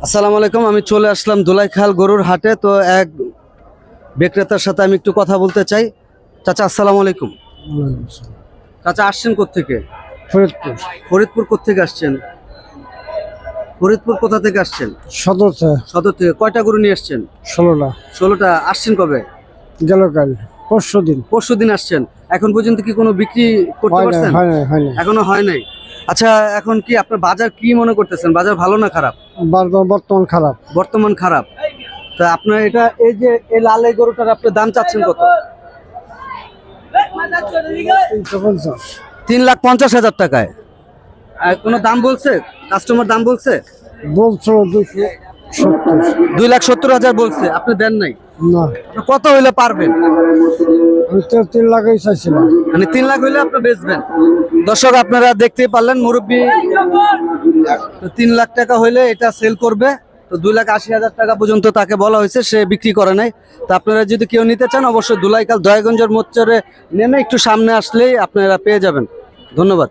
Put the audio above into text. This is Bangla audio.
আসসালামু আলাইকুম। আমি চলে আসলাম ধুলাইখাল গরুর হাটে। তো এক বিক্রেতার সাথে আমি একটু কথা বলতে চাই। চাচা আসসালামু আলাইকুম। চাচা আসছেন কোত্থেকে? ফরিদপুর ফরিদপুর কোত্থেকে আসছেন? ফরিদপুর কোথা থেকে আসছেন? সদরতে সদর থেকে। কয়টা গরু নিয়ে আসছেন? 16টা 16টা। আসছেন কবে? গেল কাল পরশু দিন। পরশু দিন আসছেন। এখন পর্যন্ত কি কোনো বিক্রি করতে পারছেন? হয়নি এখনো হয় নাই। আচ্ছা, এখন কি আপনার বাজার কি মনে করতেছেন? বাজার ভালো না খারাপ? বর্তমান খারাপ। বর্তমান খারাপ। তা আপনার এটা এই যে এই লাল এই গরুটার আপনার দাম চাচ্ছেন কত? 350 3,50,000 টাকায়। আর কোনো দাম বলছে? কাস্টমার দাম বলছে? বলছো 270। 2,70,000 বলছে, আপনি দেন নাই। না, আপনি কত হইলে পারবেন? আমি তো 3 লাখই চাইছিলাম। মানে 3 লাখ হইলে আপনি বেচবেন। দর্শক আপনারা দেখতেই পারলেন, মুরব্বী 3 লাখ টাকা হইলে এটা সেল করবে। তো 2,80,000 টাকা পর্যন্ত তাকে বলা হয়েছে, সে বিক্রি করে নাই। তো আপনারা যদি কেউ নিতে চান অবশ্যই ধুলাইখাল দয়াগঞ্জের মোচরে নেমে একটু সামনে আসলেই আপনারা পেয়ে যাবেন। ধন্যবাদ।